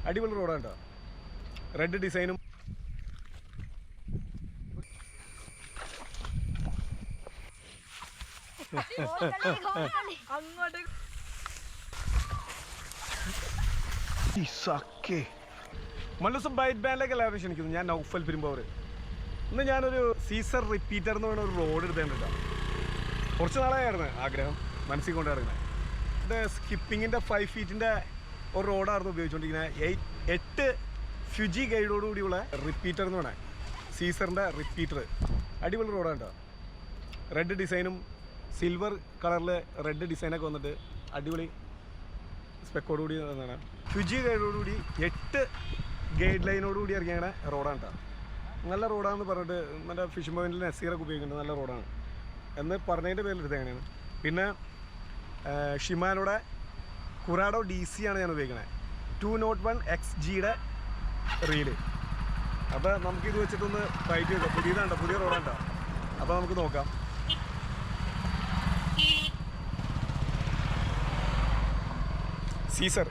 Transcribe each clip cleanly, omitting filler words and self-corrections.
അടിപൊളി റോഡാണ് കേട്ടോ. റെഡ് ഡിസൈനും മല്ലൂസ് ബൈറ്റ് ബാൻഡിലേക്ക് എല്ലാവരും ക്ഷണിക്കുന്നു. ഞാൻ നൗഫൽ പെരുമ്പാവൂർ. ഇന്ന് ഞാനൊരു സീസർ റിപ്പീറ്റർ എന്ന് പറയുന്ന ഒരു റോഡ് എടുത്തിട്ടുണ്ട്. കുറച്ച് നാളായിരുന്നു ആഗ്രഹം മനസ്സിൽ കൊണ്ട് ഇറങ്ങുന്നത്. ഇത് സ്കിപ്പിങ്ങിൻ്റെ 5 ഫീറ്റിൻ്റെ ഒരു റോഡായിരുന്നു ഉപയോഗിച്ചുകൊണ്ടിരിക്കുന്നത്. 8 ഫ്യൂജി ഗൈഡോടുകൂടിയുള്ള റിപ്പീറ്റർ എന്ന് വേണേ, സീസറിൻ്റെ റിപ്പീറ്റർ. അടിപൊളി റോഡാണ് കേട്ടോ. റെഡ് ഡിസൈനും സിൽവർ കളറിൽ റെഡ് ഡിസൈനൊക്കെ വന്നിട്ട് അടിപൊളി സ്പെക്കോടുകൂടി എന്താണ് ഫ്യൂജി ഗൈഡോടുകൂടി 8 ഗൈഡ് ലൈനോടുകൂടി ഇറങ്ങിയ റോഡാണ് കേട്ടോ. നല്ല റോഡാണെന്ന് പറഞ്ഞിട്ട് മറ്റേ ഫിഷ് പോയിൻറ്റിൽ നസീറൊക്കെ ഉപയോഗിക്കുന്നുണ്ട്. നല്ല റോഡാണ് എന്ന് പറഞ്ഞതിൻ്റെ പേരിലെടുത്ത് എങ്ങനെയാണ്. പിന്നെ ഷിമാനോടെ കുറാഡോ DC ആണ് ഞാൻ ഉപയോഗിക്കുന്നത്. 201 XGയുടെ റീല്. അപ്പോൾ നമുക്കിത് വെച്ചിട്ടൊന്ന് ഫൈറ്റ് ചെയ്തോ. പുതിയതാണ്ടോ, പുതിയ റോഡാണ്ടോ. അപ്പോൾ നമുക്ക് നോക്കാം. സീസർ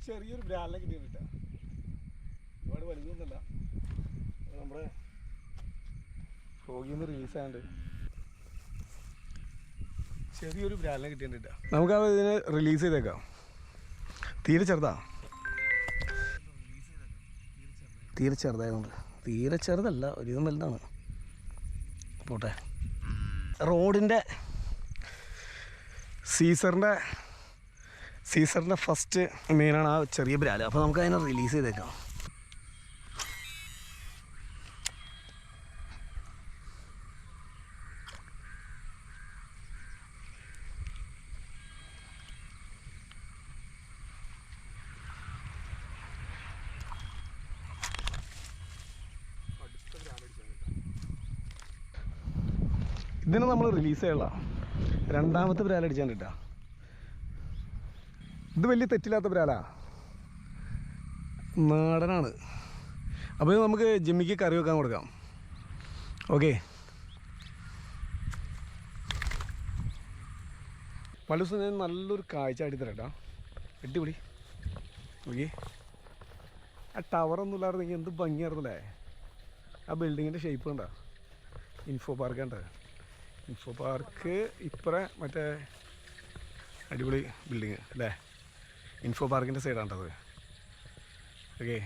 ചെറിയൊരു ബ്രാലിനെ കിട്ടിയിട്ടാ. ഒരുപാട് വലുതൊന്നുമല്ല. നമ്മുടെ ഫ്രോഗിൽ നിന്ന് റിലീസാണ്ട് ചെറിയൊരു ബ്രാലിനെ കിട്ടിയിട്ടാ. നമുക്ക് ഇതിനെ റിലീസ് ചെയ്തേക്കാം. തീരെ ചെറുതായതുകൊണ്ട്. തീരെ ചെറുതല്ല, ഒരുവിധം വലുതാണ്. പോട്ടെ. റോഡിൻ്റെ സീസറിൻ്റെ ഫസ്റ്റ് മെയിനാണ് ആ ചെറിയ ബ്രാല്. അപ്പോൾ നമുക്ക് അതിനെ റിലീസ് ചെയ്തേക്കാം. ഇതിനെ നമ്മൾ റിലീസ് ചെയ്യല. രണ്ടാമത്തെ ബ്രാലടിച്ചാൽ കിട്ടാ. ഇത് വലിയ തെറ്റില്ലാത്ത ബ്രാലാ, നാടനാണ്. അപ്പോൾ ഇത് നമുക്ക് ജിമ്മിക്ക് കറി വെക്കാൻ കൊടുക്കാം. ഓക്കെ. പല ദിവസം ഞാൻ നല്ലൊരു കാഴ്ച ആടിത്തരാം. അടിപൊളി. ഓക്കെ. ആ ടവറൊന്നും ഇല്ലായിരുന്നെങ്കിൽ എന്ത് ഭംഗിയായിരുന്നല്ലേ. ആ ബിൽഡിങ്ങിൻ്റെ ഷേപ്പ് കണ്ടോ. ഇൻഫോ പാർക്ക് കണ്ടോ. ഇൻഫോ പാർക്ക് ഇപ്പറേ മറ്റേ അടിപൊളി ബിൽഡിങ് അല്ലേ. ഇൻഫോ പാർക്കിൻ്റെ സൈഡാണ്ടത്. ഓക്കെ.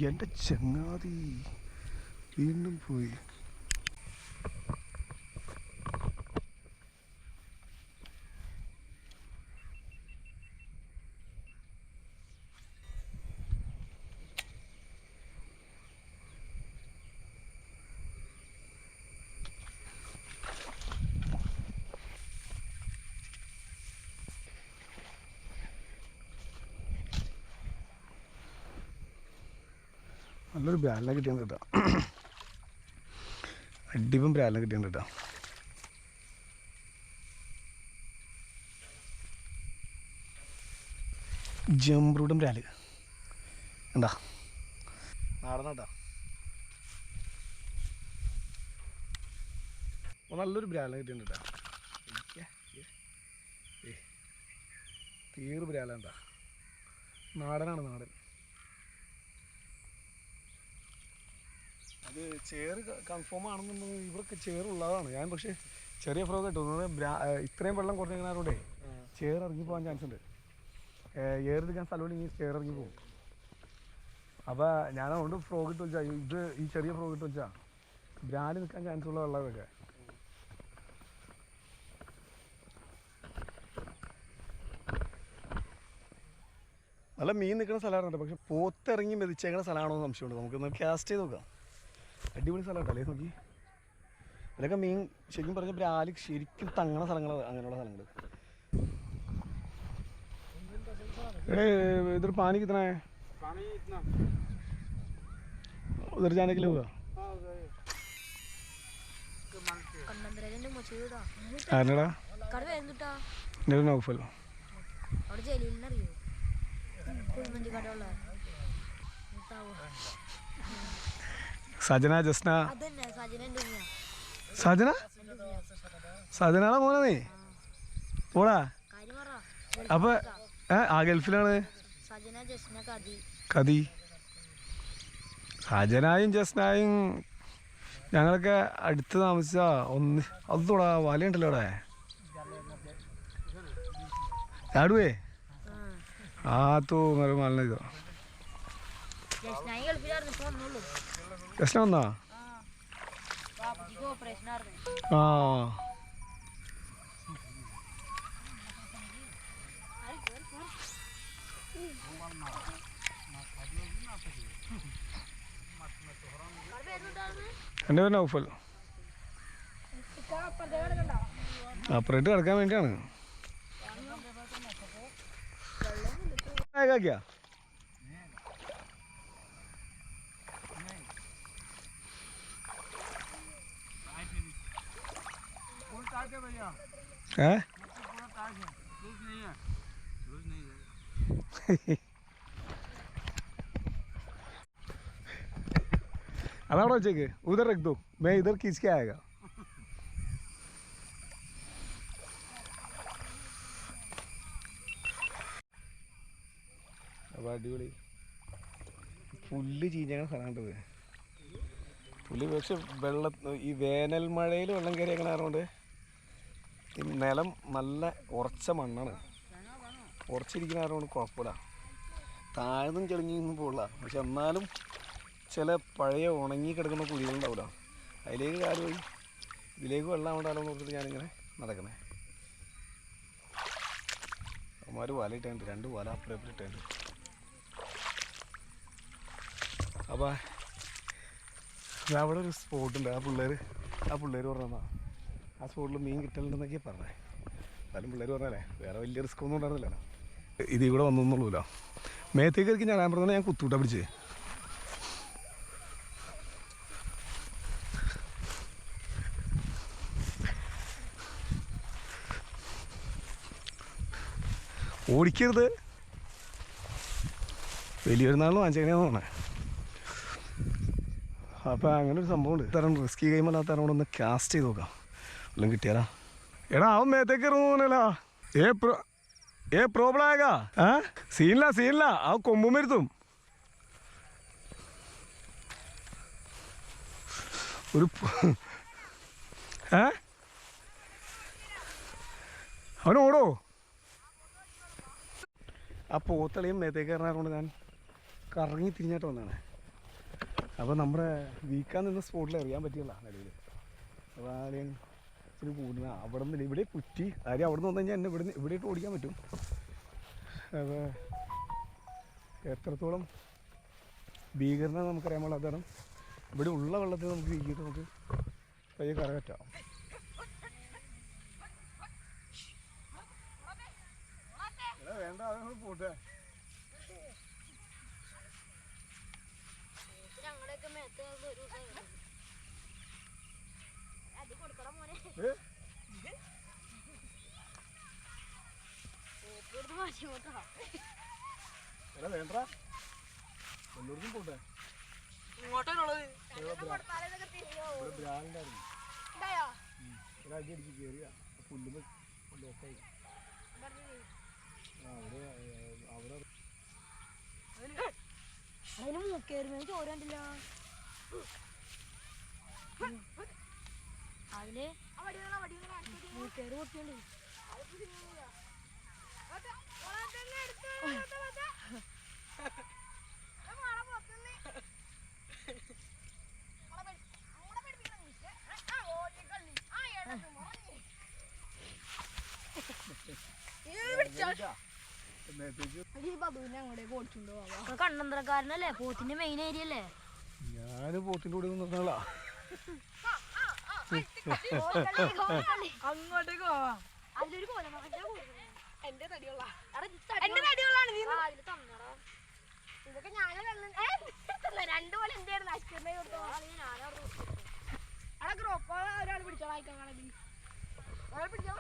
എൻ്റെ ചങ്ങാതി വീണ്ടും പോയി. നല്ലൊരു ബ്രാലിനെ കിട്ടിയാണ് കേട്ടോ. അടിപൊളി ബ്രാലിനെ കിട്ടിയാണ് കേട്ടോ. ജംബ്രൂഡൻ ബ്രാല് എന്താ നാടനാട്ടാ. നല്ലൊരു ബ്രാലിനെ കിട്ടിയാണ് കേട്ടോ. തീർ ബ്രാലെന്താ, നാടനാണ്, നാടൻ. അത് ചേറ് കൺഫേം ആണെന്നുണ്ടെങ്കിൽ ഇവർക്ക് ചേറുള്ളതാണ്. ഞാൻ പക്ഷേ ചെറിയ ഫ്രോഗ് കിട്ടും. ഇത്രയും വെള്ളം കുറഞ്ഞിരിക്കുന്നവരോടെ ചേറ് ഇറങ്ങി പോകാൻ ചാൻസ് ഉണ്ട്. ഏറിരിക്കാൻ സ്ഥലമില്ലെങ്കിൽ സ്റ്റെയർ ഇറങ്ങി പോകും. അപ്പോൾ ഞാൻ അതുകൊണ്ട് ഫ്രോഗ് ഇട്ട് വെച്ചാൽ ഇത് ഈ ചെറിയ ഫ്രോഗ് ഇട്ട് വെച്ചാൽ ബ്രാൻഡ് നിൽക്കാൻ ചാൻസ് ഉള്ള വെള്ളമൊക്കെ. നല്ല മീൻ നിൽക്കുന്ന സ്ഥലമായിരുന്നു, പക്ഷെ പോത്തിറങ്ങി മെതിച്ചേക്കുന്ന സ്ഥലമാണോ എന്ന് സംശയമുണ്ട്. നമുക്കൊന്ന് കാസ്റ്റ് ചെയ്ത് നോക്കാം. അടിപൊളി സ്ഥലമാണ് അല്ലേ നോക്കി. ഇതിലൊക്കെ മീൻ ശരിക്കും പറഞ്ഞ ബ്രാല് ശരിക്കും തങ്ങണ സ്ഥലങ്ങൾ, അങ്ങനെയുള്ള സ്ഥലങ്ങൾ. इधर पानी कितना है? पानी इतना उधर जाने के लिए होगा। ആരടാ? നൗഫൽ. സജന ജസ്ന. സജന സജനാണോ മോനെ നീ? പോടാ. അപ്പൊ ആ ഗൾഫിലാണ്. കതി. സജനായും ജസ്നായും ഞങ്ങളൊക്കെ അടുത്ത് താമസിച്ച ഒന്ന് അതോടാ വലയുണ്ടല്ലോ അവിടെ. ചാടുവേ ആ തോ മല ഇതോ. ജസ്ന വന്നാ? ആ എൻ്റെ പേര് നൗഫൽ. അപ്പുറത്ത് കിടക്കാൻ വേണ്ടിയാണ്. अलाउड हो उधर रख दो, मैं इधर खींच के आएगा. അപ്പോൾ അടിപൊളി പുല്ല് ചീഞ്ഞ സ്ഥലമുണ്ടത്. പുല്ല് പക്ഷെ ഈ വേനൽ മഴയിൽ വെള്ളം കയറിയേക്കണ കാരണം ഈ നിലം നല്ല ഉറച്ച മണ്ണാണ്. ഉറച്ചിരിക്കുന്ന കാരണം കുഴപ്പമില്ല, താഴ്ന്നും ചെളിഞ്ഞൊന്നും പോകില്ല. പക്ഷെ എന്നാലും ചില പഴയ ഉണങ്ങി കിടക്കുന്ന കുഴികളുണ്ടാവില്ല, അതിലേക്ക് കാലുപോയി ഇതിലേക്ക് വെള്ളം ആവണ്ടാലോ എന്ന് നോക്കിയിട്ട് ഞാനിങ്ങനെ നടക്കണേ. അവന്മാർ വല ഇട്ടുണ്ട്, 2 വല അപ്പുറം ഇട്ടുണ്ട്. അപ്പോൾ അവിടെ ഒരു സ്പോട്ടുണ്ട്. ആ പിള്ളേർ പറഞ്ഞാൽ ആ സ്പോട്ടിൽ മീൻ കിട്ടലുണ്ടെന്നൊക്കെയാണ് പറഞ്ഞത്. എന്നാലും പിള്ളേർ പറഞ്ഞാലേ വേറെ വലിയ റിസ്ക് ഒന്നും ഉണ്ടായിരുന്നില്ലല്ലോ. ഇതിൽ കൂടെ വന്നൊന്നുള്ളൂല്ലോ. മേത്തേക്ക് ഞാൻ പറഞ്ഞാൽ ഞാൻ കുത്തൂട്ടാ പിടിച്ച്. ഓടിക്കരുത്, വലിയൊരുന്നാളിന് വാങ്ങിച്ചേക്കണേന്ന് പറഞ്ഞേ. അപ്പോൾ അങ്ങനെ ഒരു സംഭവമുണ്ട്. തരം റിസ്കി ഗെയിമല്ലാത്ത തരം കൂടെ ഒന്ന് കാസ്റ്റ് ചെയ്ത് നോക്കാം, വല്ലതും കിട്ടിയാലാ. എടാ അവൻ മേത്തേക്ക് ഇറങ്ങുന്നല്ല. ഏ പ്രോബ്ലം ആയേഗാ. സീനില്ല അവൻ കൊമ്പും വരുത്തും. ഒരു അവനോടോ. ആ പോത്തളിയും മേത്തേക്ക് കയറാറുകൊണ്ട് ഞാൻ കറങ്ങി തിരിഞ്ഞിട്ട് വന്നതാണ്. അപ്പോൾ നമ്മുടെ വീക്കാൻ നിന്ന സ്പോട്ടിൽ എറിയാൻ പറ്റില്ല നിലവിൽ. അപ്പോൾ ആരെയും ഇച്ചിരി കൂടുന്ന അവിടെ നിന്ന് ഇവിടെ കുറ്റി കാര്യം അവിടെ നിന്ന് വന്നു കഴിഞ്ഞാൽ എന്നെ ഇവിടെ ഇട്ട് ഓടിക്കാൻ പറ്റും. അപ്പോൾ എത്രത്തോളം ഭീകരത നമുക്കറിയാൻ പാടില്ല. അതാണ് ഇവിടെ ഉള്ള വെള്ളത്തിൽ നമുക്ക് വീക്കിയിട്ട് നമുക്ക് പയ്യെ കരകറ്റാം. വേണ്ട അത് പോട്ടെ. വേണ്ട എല്ലാവർക്കും പോട്ടെ. ബ്രാൻഡായിരുന്നു ഒരാഴ്ച അടിച്ച് കയറിയ പുല്ലുമ്പോ ലോക്കായി. അവിടെ അതിന് മൂക്കേറുമേ ചോരണ്ടില്ല. അതില് മൂക്കേറ് പൊട്ടിയുണ്ട്. കണ്ണന്തരക്കാരനല്ലേ പോത്തിന്റെ മെയിൻ ഏരിയ അല്ലേ ഞാന് പോത്തിന്റെ കൂടെ നിന്നാളാ അങ്ങോട്ടേക്ക് പോവാ അതിലൊരു എന്റെ ഇതൊക്കെ രണ്ടു പോലെ എന്തായിരുന്നു ഐസ്ക്രീം അവിടെ ഗ്രോപ്പോ ഒരാൾ പിടിച്ചോളാം അയക്കാണെങ്കിൽ ഒരാൾ പിടിച്ചോ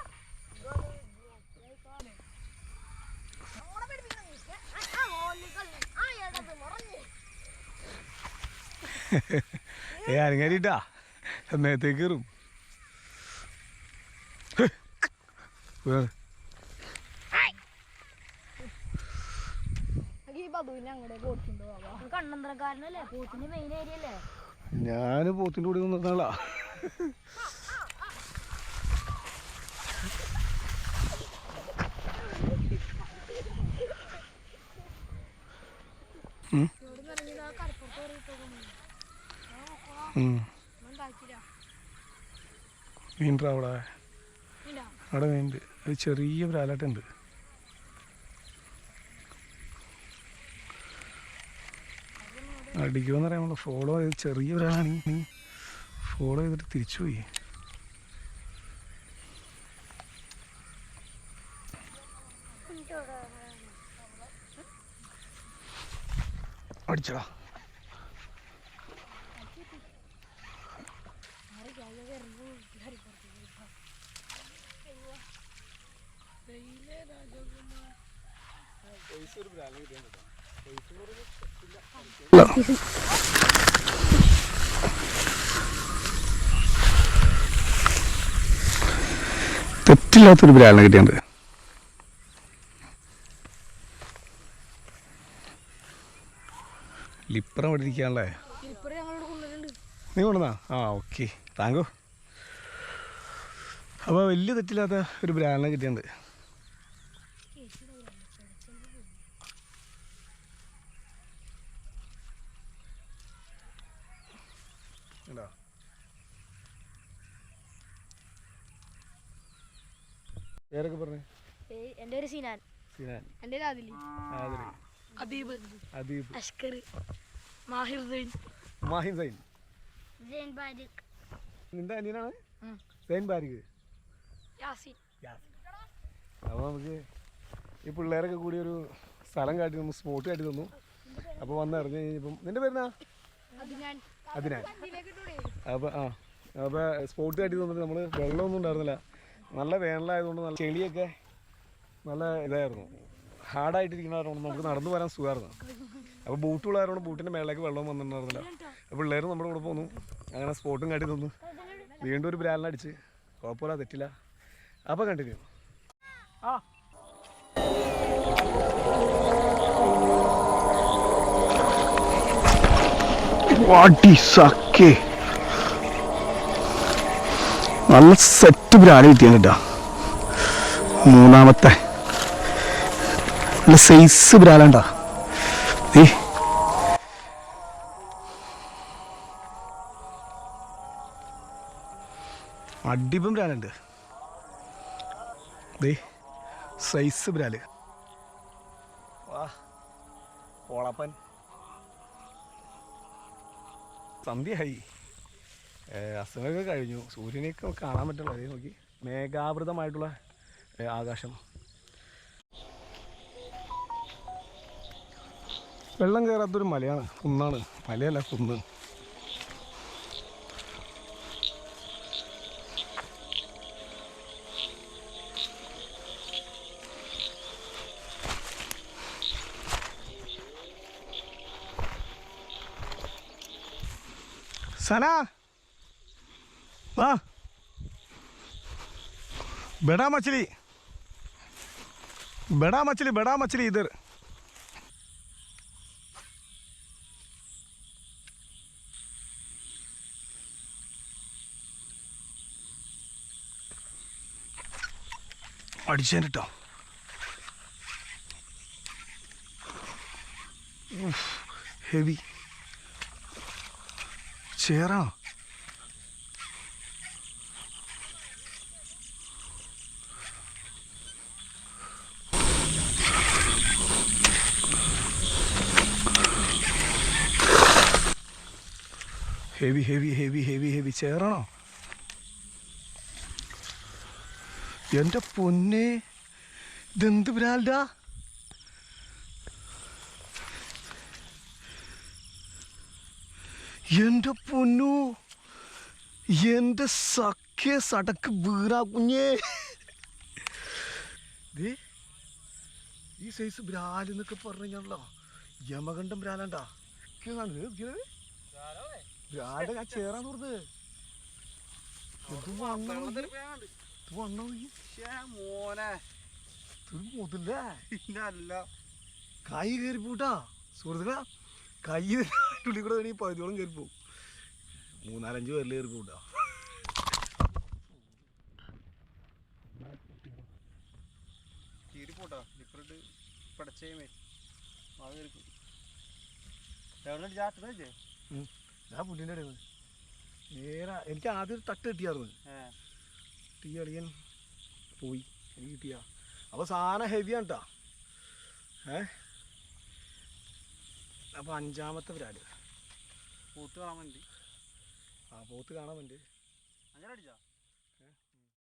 അരങ്ങാരിട്ടാ നേരത്തേക്ക് കയറും കണ്ണന്തരക്കാരനല്ലേ പോത്തിന്റെ മെയിൻ ഏരിയ അല്ലേ ഞാന് പോത്തിന്റെ കൂടെ നിന്നാളാ മീൻട്രാ അവിടെ മീനുണ്ട് ഒരു ചെറിയ ബ്രാലാട്ടുണ്ട് അടിക്കുമെന്ന് പറയാമല്ലോ ഫോളോ ചെയ്ത് ചെറിയ ബ്രാലാണെങ്കിൽ ഫോളോ ചെയ്തിട്ട് തിരിച്ചുപോയി അടിച്ചടാ തെറ്റില്ലാത്തൊരു ബ്രാലിനെ കിട്ടിയുണ്ട് ലിപ്പറ അവിടെ ഇരിക്കാണല്ലേ നീ കൊണ്ടുവന്നാ ആ ഓക്കെ താങ്കോ അപ്പോൾ വലിയ തെറ്റില്ലാത്ത ഒരു ബ്രാലിനെ കിട്ടിയുണ്ട് പേരൊക്കെ പറഞ്ഞേ എൻ്റെ ഒരു സിനാൻ എൻ്റെ ആദിലി അദീബ് അഷ്കർ മാഹിർ സൈൻ നിന്റെ അനിയനാണ് സൈൻ ബാരിക് യാസിൻ അപ്പോൾ നമുക്ക് ഈ പിള്ളേരൊക്കെ കൂടി ഒരു സ്ഥലം കാട്ടി തന്നു സ്പോട്ട് കാട്ടി തന്നു അപ്പോൾ വന്ന് ഇറങ്ങി കഴിഞ്ഞപ്പം നിന്റെ പേരെന്നാ അതിനാൻ അപ്പോൾ സ്പോട്ട് കാട്ടി തന്നിട്ട് നമ്മൾ വെള്ളമൊന്നും ഉണ്ടായിരുന്നില്ല നല്ല വേനലായതുകൊണ്ട് നല്ല ചെളിയൊക്കെ നല്ല ഇതായിരുന്നു ഹാർഡായിട്ടിരിക്കുന്നതുകൊണ്ട് നമുക്ക് നടന്നു വരാൻ സുഖമായിരുന്നു അപ്പോൾ ബൂട്ടുള്ളതുകൊണ്ട് ബൂട്ടിൻ്റെ മേളിലേക്ക് വെള്ളം വന്നിട്ടുണ്ടായിരുന്നില്ല അപ്പോൾ പിള്ളേരും നമ്മുടെ കൂടെ പോന്നു അങ്ങനെ സ്പോട്ടും കാട്ടി തന്നു വീണ്ടും ഒരു ബ്രാലിനടിച്ച് കുഴപ്പമില്ല തെറ്റില്ല അപ്പോൾ കണ്ടിന്യൂ നല്ല സെറ്റ് ബ്രാല് കിട്ടിയാണ് കേട്ടോ മൂന്നാമത്തെ നല്ല സൈസ് ബ്രാലാണ്ടാ അടിപം ബ്രാലുണ്ട് സൈസ് ബ്രാല് വാ ഓളപ്പൻ സന്ധ്യയായി അസ്തമയൊക്കെ കഴിഞ്ഞു സൂര്യനെയൊക്കെ കാണാൻ പറ്റുള്ളൂ അതേ നോക്കി മേഘാവൃതമായിട്ടുള്ള ആകാശം വെള്ളം കയറാത്തൊരു മലയാണ് കുന്നാണ് മലയല്ല കുന്ന് सना वाह बड़ा मछली इधर അടിച്ചേട്ടോ ഹെവി ചേറാണോ? Heavy heavy heavy heavy heavy ചേറാണോ? എൻ്റെ പൊന്നെ, ഇതെന്ത് ബ്രാൻഡാ? എൻ്റെ പൊന്നു, എൻ്റെ സഖ്യ സടക്ക് വീറാ കുഞ്ഞേ. ഈ സൈസ് ബ്രാൽ എന്നൊക്കെ പറഞ്ഞു കഴിഞ്ഞാണല്ലോ യമകണ്ഠം ബ്രാലാണ്ടാ. ബ്രാലിന്റെ ഞാൻ ചേറാന്ന് പറഞ്ഞത്. കൈ കയറി പോട്ടാ സുഹൃത്തുക്കളാ, കൈ ഉള്ളിൽ കൂടെ വേണമെങ്കിൽ പകുതിയോളം കയറി പോകും. 3-4-5 പേരിൽ കയറി പോട്ടാ. ഞാൻ പുല്ലിൻ്റെ ഇടയിൽ നേരെ എനിക്ക് ആദ്യം ഒരു തട്ട് കിട്ടിയായിരുന്നു. ടീ അളിയൻ പോയി, എനിക്ക് കിട്ടിയ അപ്പോൾ സാധനം ഹെവിയാണ് കേട്ടോ. അപ്പോൾ 5ാമത്തെ ബ്രാഡ് പോത്ത് കാണാൻ വേണ്ടി. പോത്ത് കാണാൻ വേണ്ടി അങ്ങനെ അടിച്ചാ